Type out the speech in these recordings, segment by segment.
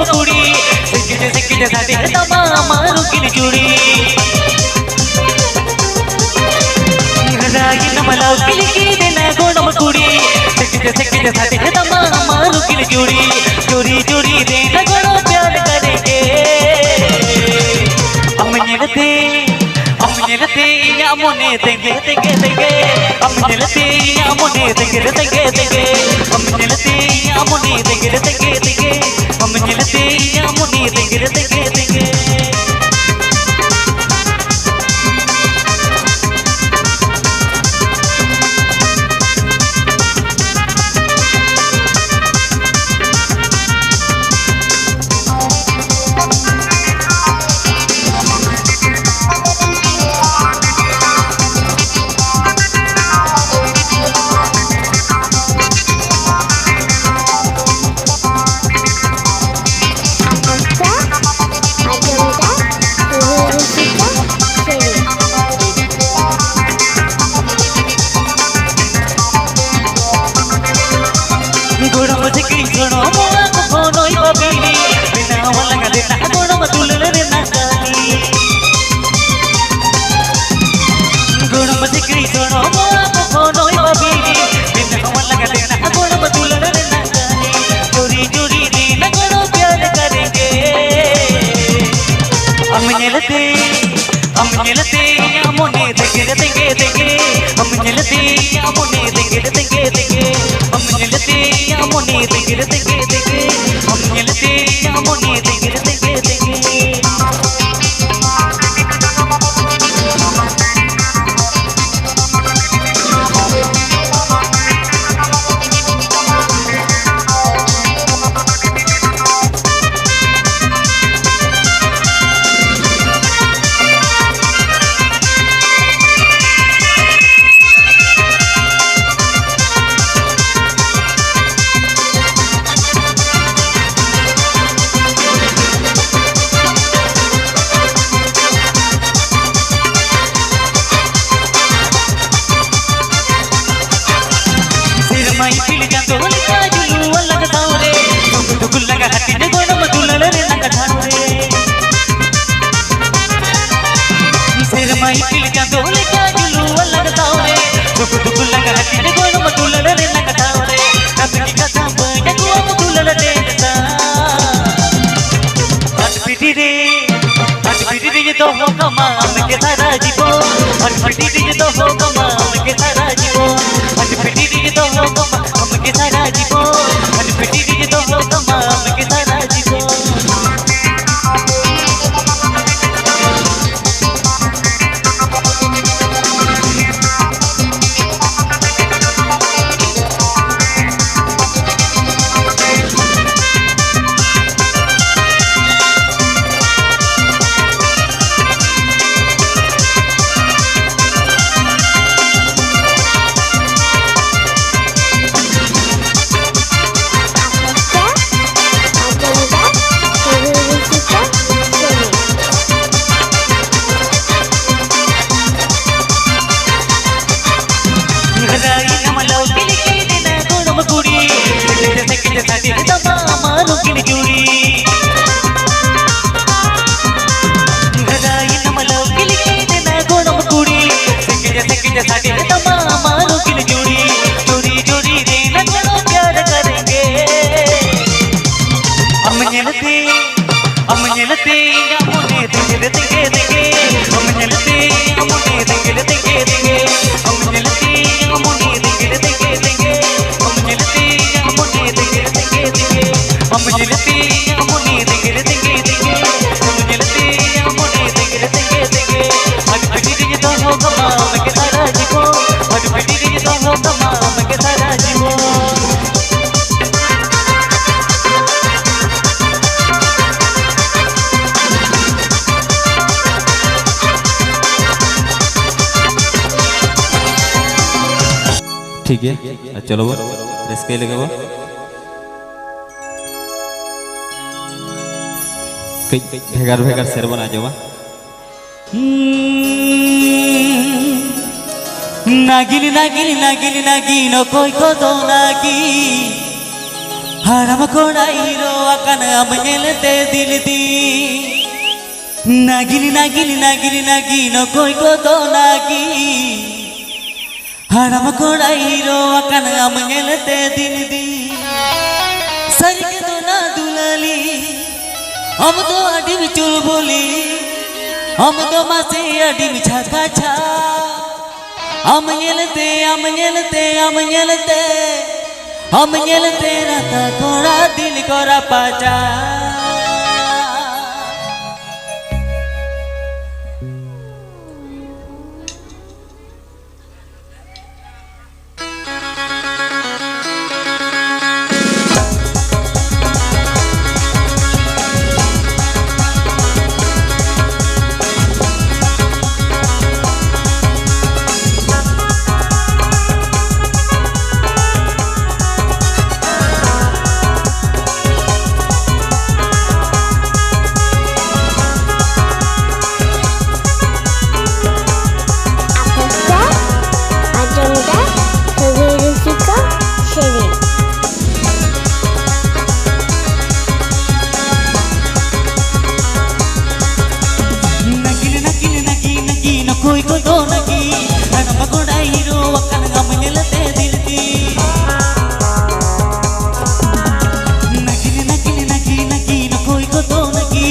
कुड़ी सेकिटे साथे तमा मारू किल चूड़ी रागी नमलाव किलकी देना गोड़म कुड़ी सेकिटे साथे तमा मारू किल चूड़ी चोरी चोरी देना गोड़ो प्यार करेंगे अम्मे लते या मोने देंगे देंगे देंगे अम्मे लते या मोने देंगे देंगे देंगे अम्मे लते या मोने देंगे देंगे देंगे अम्मे लते या मोने देंगे देंगे देंगे अम्मे लते या मोने देंगे देंगे देंगे अम्मे लते या मोने देंगे देंगे देंगे अम्मे लते या मोने देंगे देंगे देंगे अम्मे लते या मोने देंगे देंगे देंगे तो हो कमा के सारा जीवो हट पिटी तो हो कमा के सारा जीवो हट पिटी तो हो कमा के सारा जीवो हट पिटी तो हो कमा के सारा जीवो अम्मे लते या मोने देंगे देंगे देंगे अम्मे लते या मोने देंगे देंगे देंगे अम्मे लते या मोने देंगे देंगे देंगे अम्मे लते या मोने देंगे देंगे देंगे अम्मे लते या मोने देंगे देंगे देंगे अम्मे लते या मोने देंगे देंगे देंगे हट पिटी तो हो कमा के सारा जीवो हट पिटी तो हो कमा के सारा जीवो ठीक है चलो वो रिस्क लगे वो भेगार भेगार शेर बना जावा नागिन नागिन नागिन नागिन कोई को तो Nagi haram koda hero akan amnyelete dil di nagini nagini nagini nagino koi ko to nagi haram koda hero akan amnyelete dil di sarike to na dulali हम तो अडी में चुल बोली हम तो मासे अडी में छका छा हम येलते राता कोड़ा दिल कोरा पाचा कोई को तो नगी हम कोड़ा हीरो अकन गमनेलते दिल दी नगिन नगिन नगी नगी न कोई को तो नगी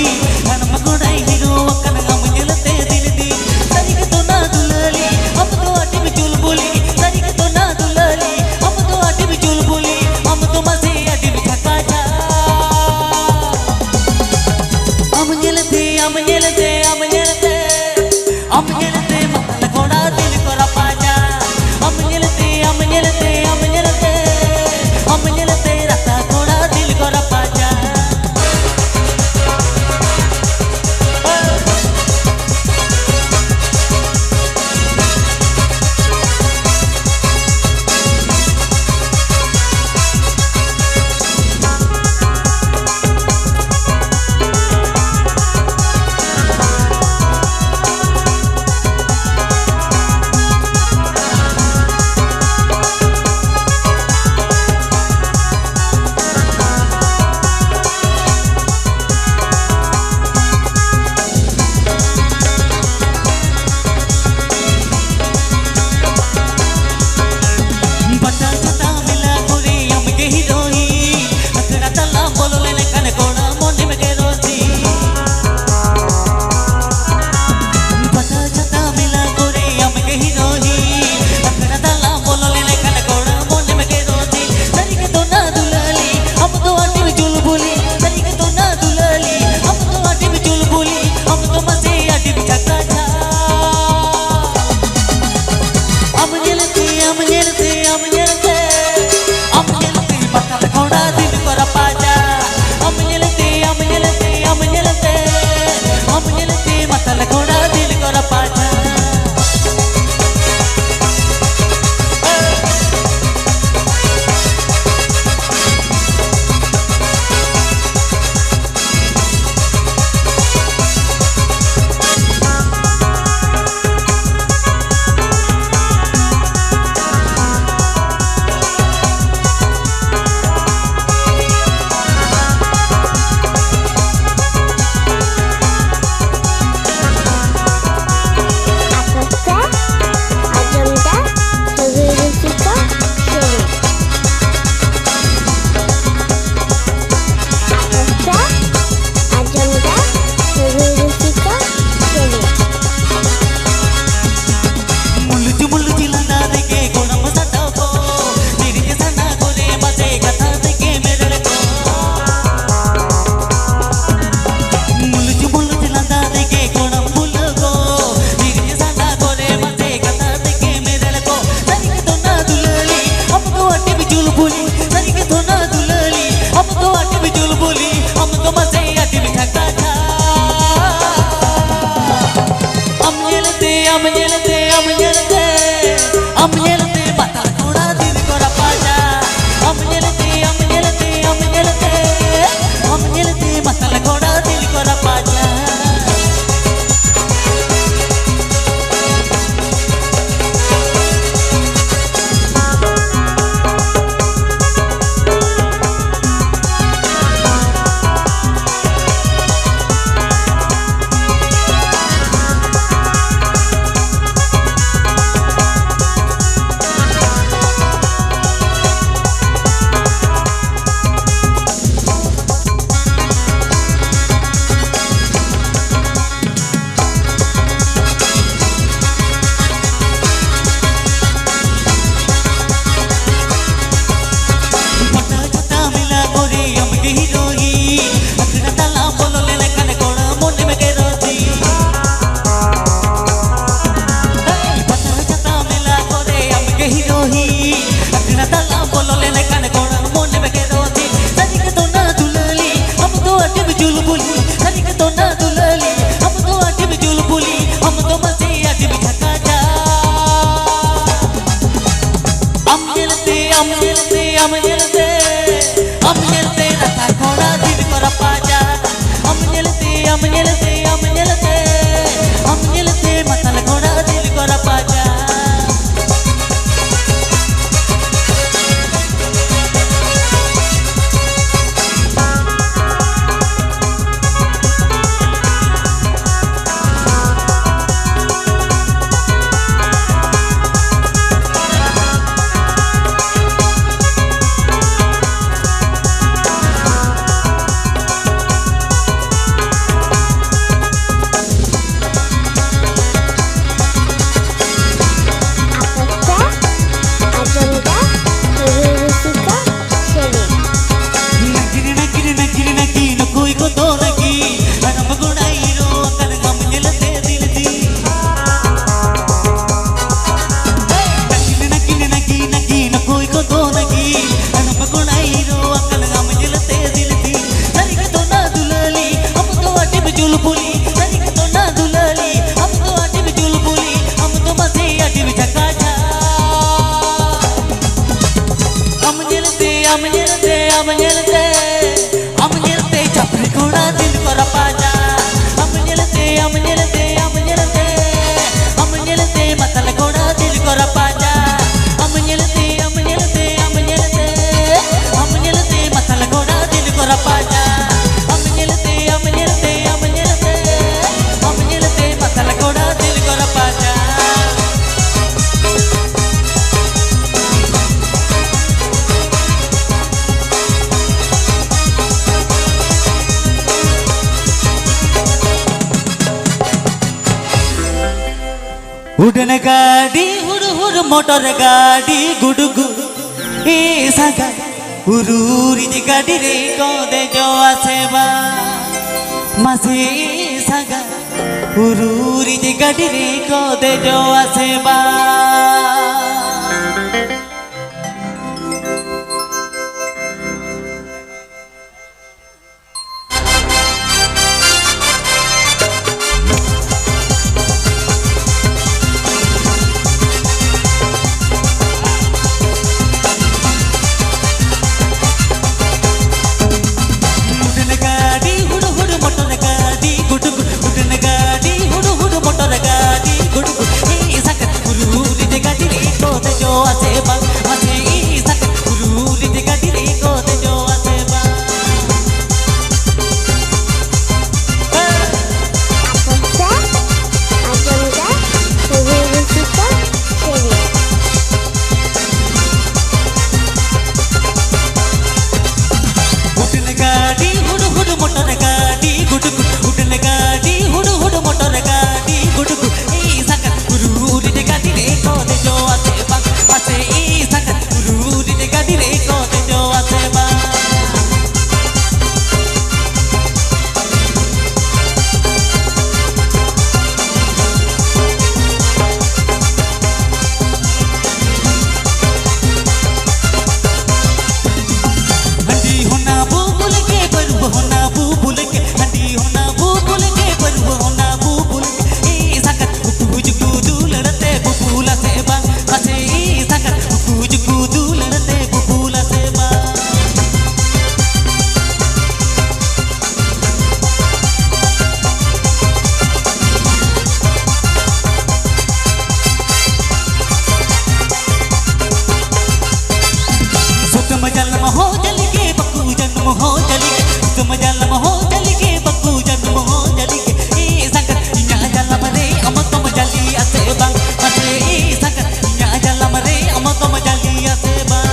हम कोड़ा हीरो अकन गमनेलते दिल दी सरी के तो ना दुलाली हम तो अटी में चुल बोली सरी के तो ना दुलाली हम तो अटी में चुल बोली हम तो मसे अटी में छका छा amnyelete matal koda dil kora paja amnyelete rata koda dil kora paja उड़न गाड़ी हुड़ हुड़ मोटर गाड़ी गुडुगु ए सागा उरूरी दे गाड़ी रे को दे जो आसेबा मासे सागा उरूरी दे गाड़ी रे को दे जो आसेबा उरूरी दे गाड़ी रे को दे जो आसे बंग मासे सागर उरूरी दे गाड़ी रे को दे जो आसे बंग आजमदा उरूरी सीता शेरे आजमदा उरूरी सीता शेरे हंदी होना बुबुल के परबु होना बुबुल के हंदी होना बुबुल के परबु होना बुबुल के ए सागर कुछ कुदुल रते बुबुला से बंग मासे सागर कुछ कुदुल रते बुबुला से बंग सुतम जन्म हो जली के बकू जन्म हो जली के सुतम जन्म हो जली के बकू जन्म हो जली के ई सकर इया जलम रे अम तुम जलिया से बंग मसे ई सकर इया जलम रे अम तुम जलिया से बंग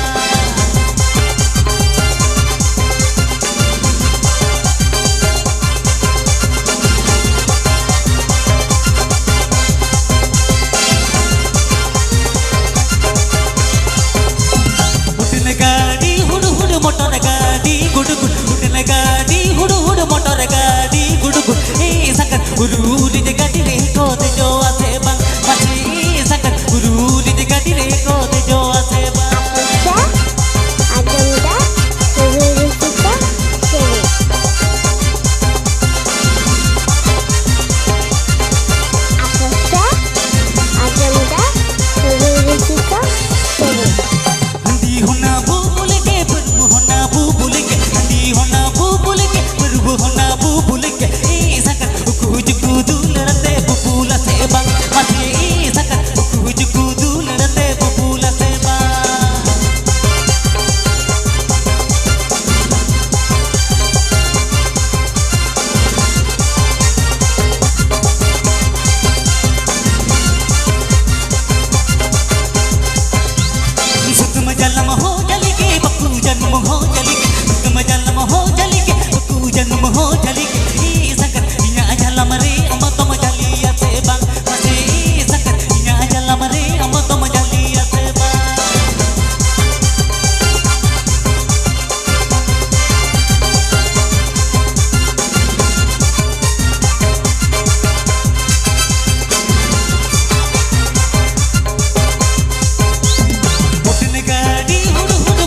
उड़न गाड़ी हुड़ हुड़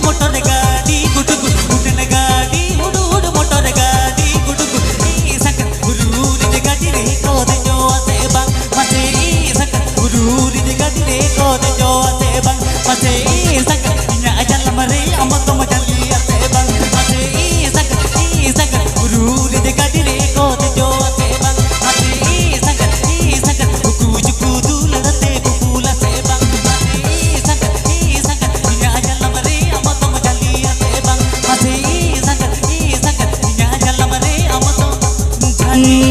मोटर गाड़ी गुडुगु उड़न गाड़ी हुड़ हुड़ मोटर गाड़ी गुडुगु ई सकर उरूरी दे गाड़ी रे को दे जो आसे बंग मसे ई सकर उरूरी दे गाड़ी रे को दे जो आसे बंग मसे ई सकर इया जलम रे अम तुम जलिया से बंग मसे ई सकर उरूरी दे गाड़ी रे को दे जो आसे बंग मसे ई सकर कुछ कुदुल रते बुबुला से बंग मसे ई सकर इया जलम रे अम तुम जलिया से बंग मसे ई सकर इया जलम रे अम तुम जलिया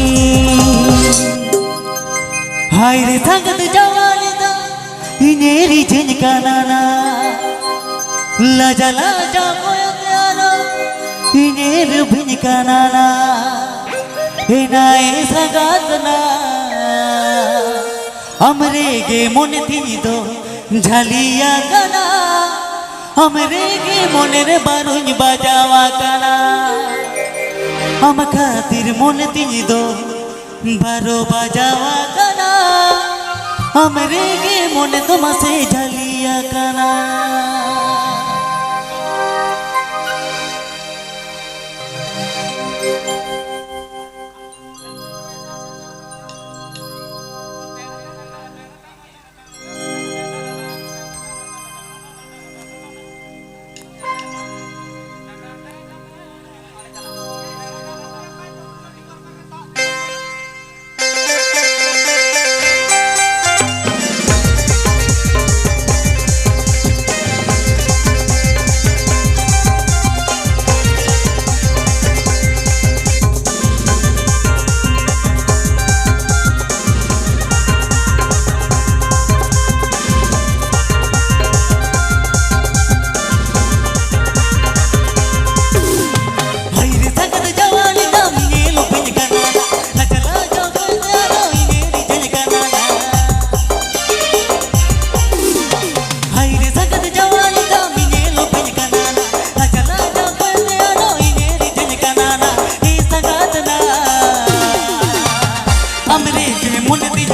हाय रे संगत जवानी दा इनेरी झिनका नाना लाजा लाजा कोया प्यारा इनेर भिनका नाना ए नाए सगात ना हमरे गे मन थी दो झलिया गाना हमरे गे मन रे बारुñ बजावा गाना हम खातिर मन थी दो बारो बजावा गाना हमरे गे मन तुमसे झलिया गाना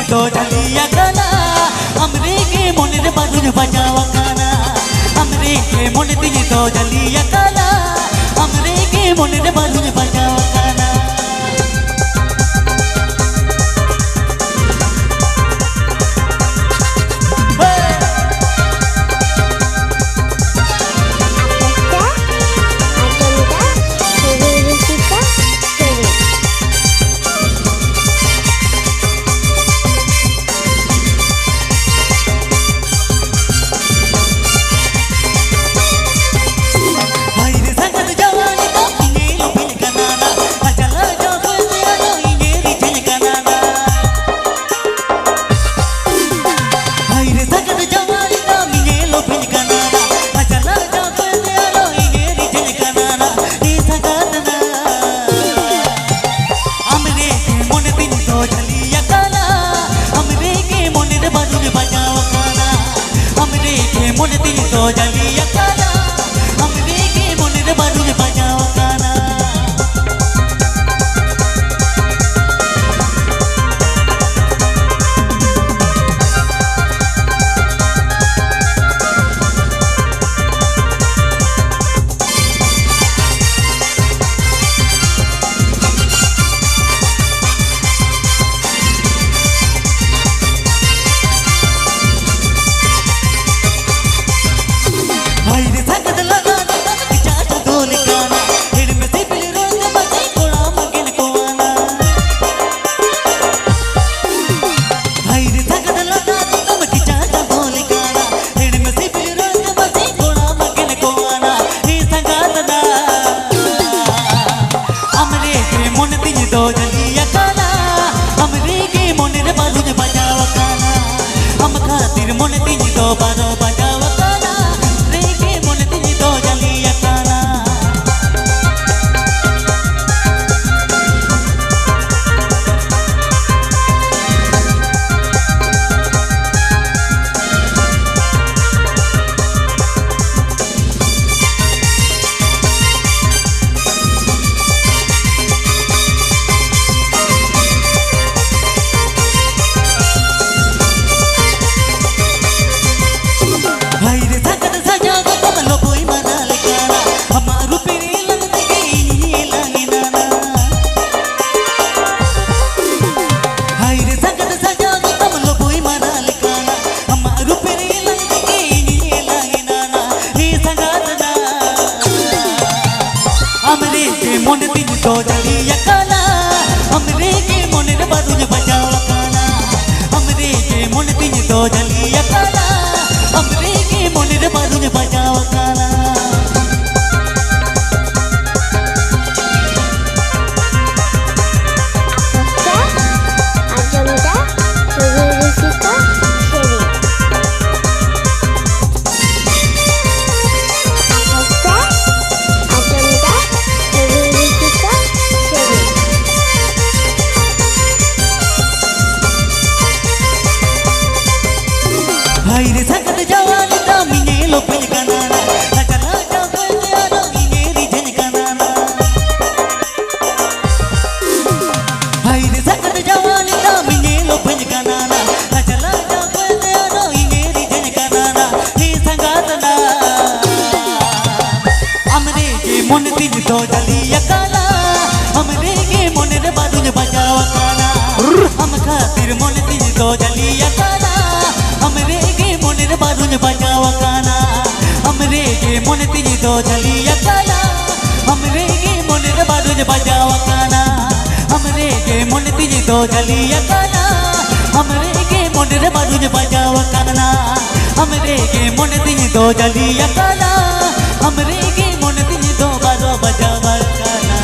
तो झलिया गाना हमरे के मन रे बारुñ बजावा गाना हमरे के मन दिल तो झलिया गाना हमरे के मन रे बारुñ बजावा गाना मन दिल तो झलिया गाना हमरे के मन रे बारुñ बजावा गाना तो झलिया गाना हमरे के मन रे बारुñ बजावा गाना हम खातिर मन दिल तो बारो बजावा गाना रे के मन दिल तो झलिया गाना मन दिल तो झलिया गाना हमरे के मन रे बारुñ बजावा गाना हमरे के मन दिल तो झलिया गाना हमरे के मन रे बारुñ बजावा गाना दो जलिया काला हमरे के मोने रे बारुज बजावा काना हम खातिर मोने ती दो जलिया काला हमरे के मोने रे बारुज बजावा काना हमरे के मोने ती दो जलिया काला हमरे के मोने रे बारुज बजावा काना हमरे के मोने ती दो जलिया काला हमरे के मोने रे बारुज बजावा काना हमरे के मोने ती दो जलिया काला हमरे के मोने ती दो बारो बजावा काना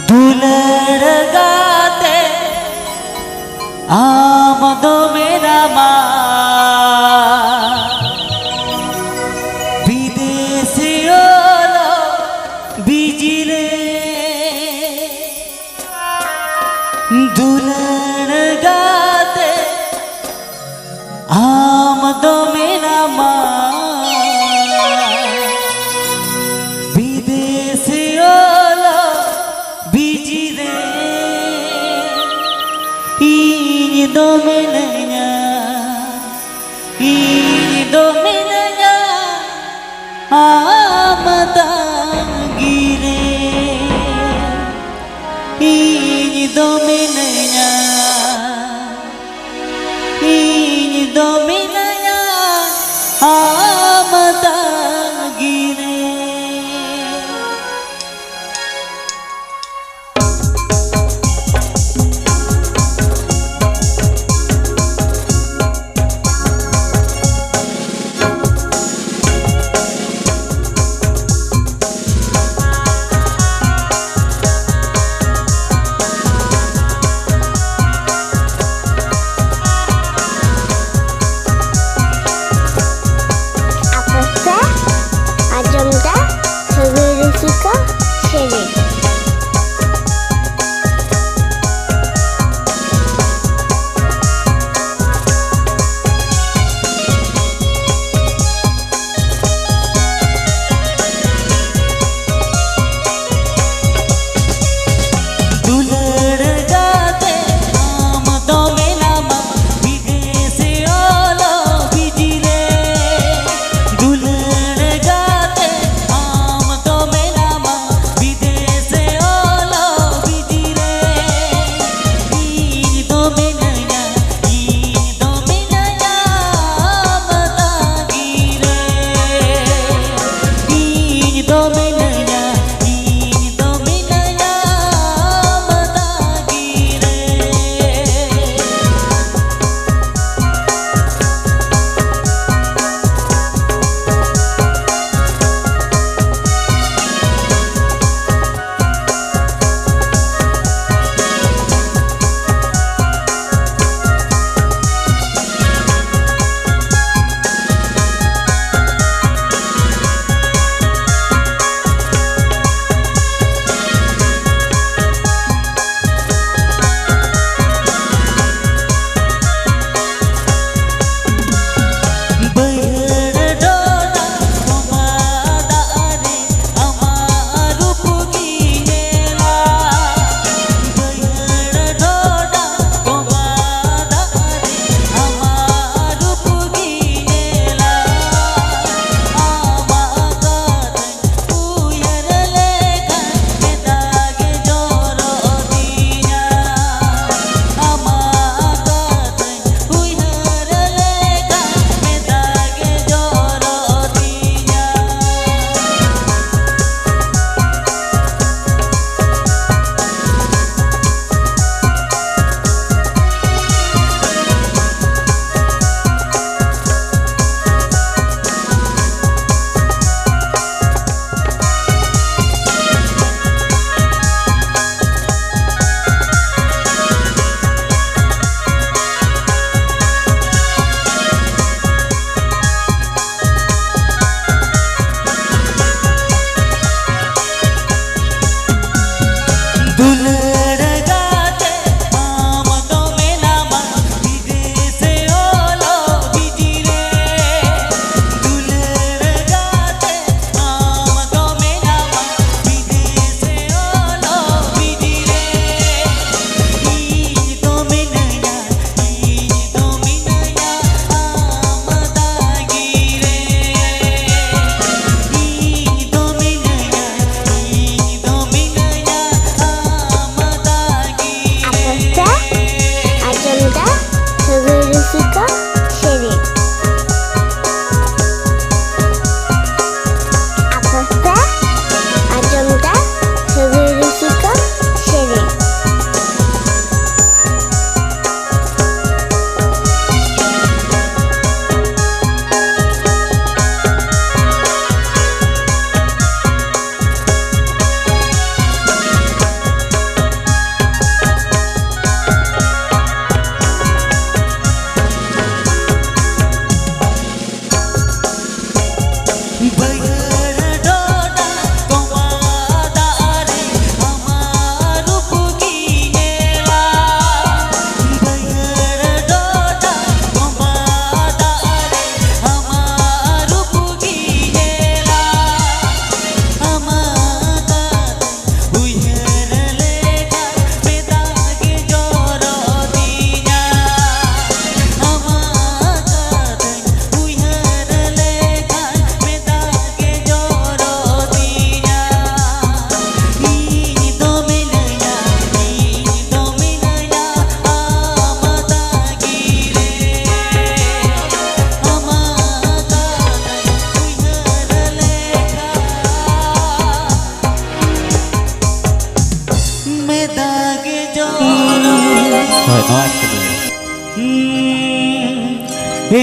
दुलड़ गाते आमदो मेरा माँ विदेशियों बिजले दुलड़ गाते आमदो मेरा माँ विदेशियों बिजले दो मिलया आमदा गिरे दो मिलया आमदा गिरे Aposta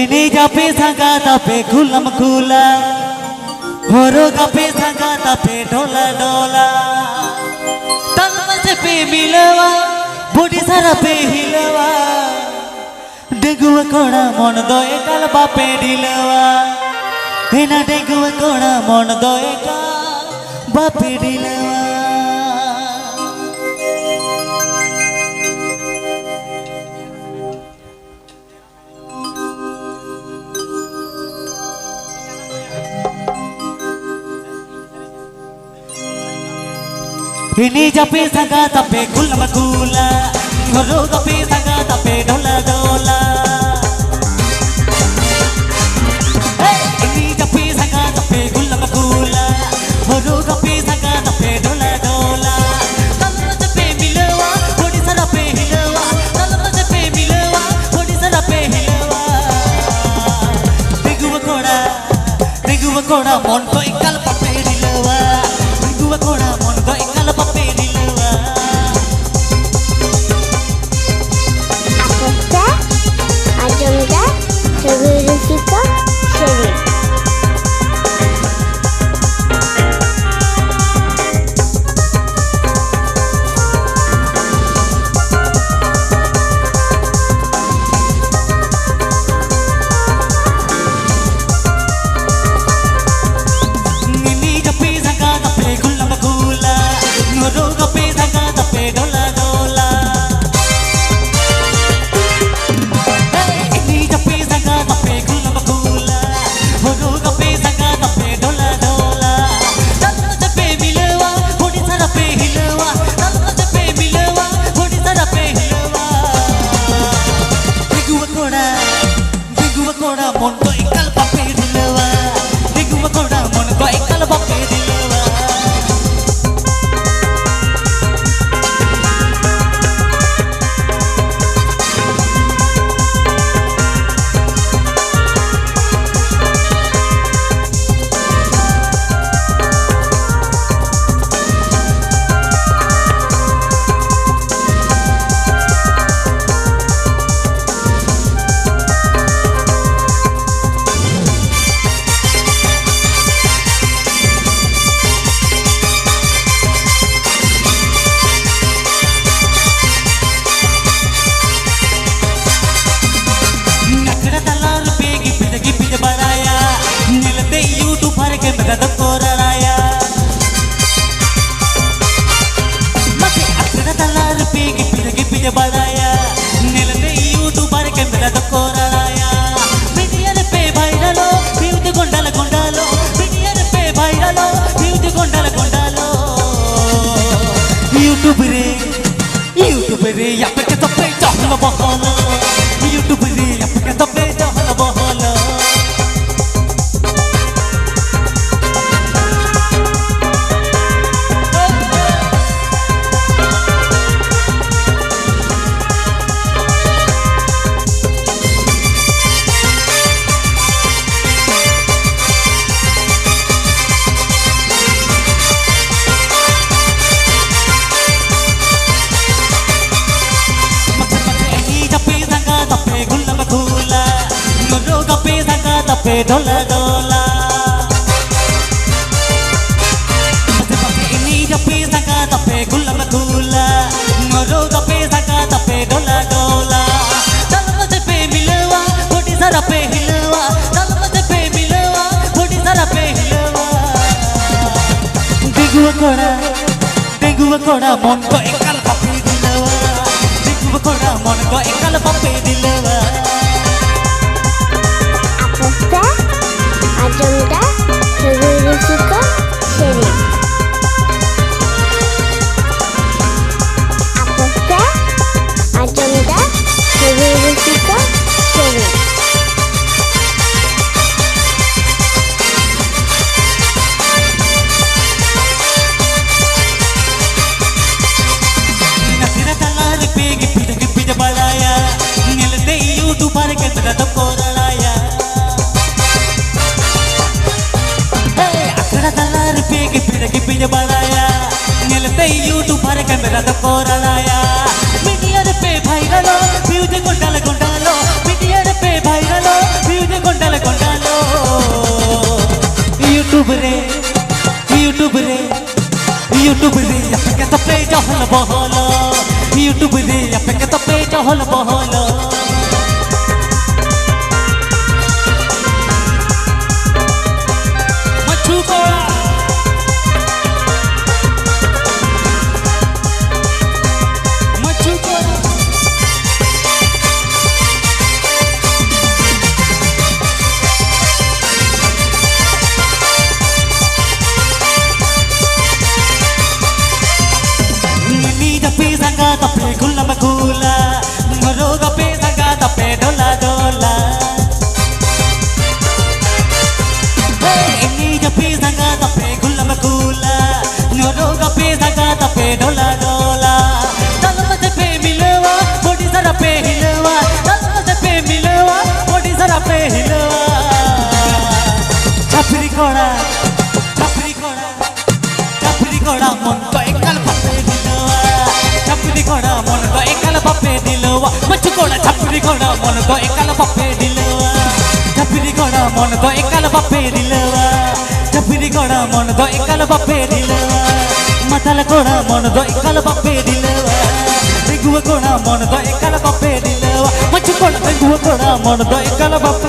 ini jape sangka tape kulam kula horo gape sangka tape dola dola tanma jape milawa bodi sara pe hilawa deguwa kona mon doe kal bape dilawa ena deguwa kona mon doe kal bape dilawa ini jape sangka tape kulam kula horo gape sangka tape dola dola ini jape sangka tape kulam kula horo gape sangka tape dola dola tanma jape milawa bodi sara pe hilawa tanma jape milawa bodi sara pe hilawa deguwa koda mon ko ikal pape dilawa deguwa koda mon ko ikal pape dilawa Aposta Ajamda Segerusika Seri ini jape sangka tape kulam kula horo gape sangka tape dola dola ini jape sangka tape kulam kula horo gape sangka tape dola dola tanma jape milawa bodi sara pe hilawa tanma jape milawa bodi sara pe hilawa deguwa koda mon ko ikal pape dilawa deguwa koda mon ko ikal pape dilawa nakra talar pe gipid baraya nilate youtube har ke mega koraya mate nakra talar pe gipid baraya nilate youtube har ke mega koraya video pe viral view gondala gondalo video pe viral view gondala gondalo youtube re yape ke to pe jahla bahala youtube re yape ke to pe jahla bahala ini jape sangka tape kulam kula horo gape sangka tape dola dola ini jape sangka tape kulam kula horo gape sangka tape dola dola tanma jape milawa bodi sara pe hilawa tanma jape milawa bodi sara pe hilawa deguwa koda mon ko ikal pape dilawa deguwa koda mon ko ikal pape dilawa Aposta Ajamda Segerusika Seri Aposta Ajamda Segerusika Seri YouTube रे YouTube रे YouTube रे अपके तो पे जहल बहल YouTube रे अपके तो पे जहल बहल मच्छू कोड़ा मच्छू कोड़ा पे संगा तपे गुल्ला मगुला रोग पे संगा तपे डोला डोला इन्हीं जपे संगा तपे गुल्ला मगुला रोग पे संगा तपे डोला डोला तलत पे मिलवा बॉडी जरा पे हिलवा तलत पे मिलवा बॉडी जरा पे हिलवा छपरी कोड़ा मन तो एकल पपे छपरी घोड़ा मन को एकल पप्पे दिलवा मच्छू घोड़ा छपरी घोड़ा मन को एकल पप्पे दिलवा छपरी घोड़ा मन को एकल पप्पे दिलवा छपरी घोड़ा मन को एकल पप्पे दिलवा मतल घोड़ा मन को एकल पप्पे दिलवा रिगुआ घोड़ा मन को एकल पप्पे दिलवा मच्छू घोड़ा रिगुआ घोड़ा मन को एकल पप्पे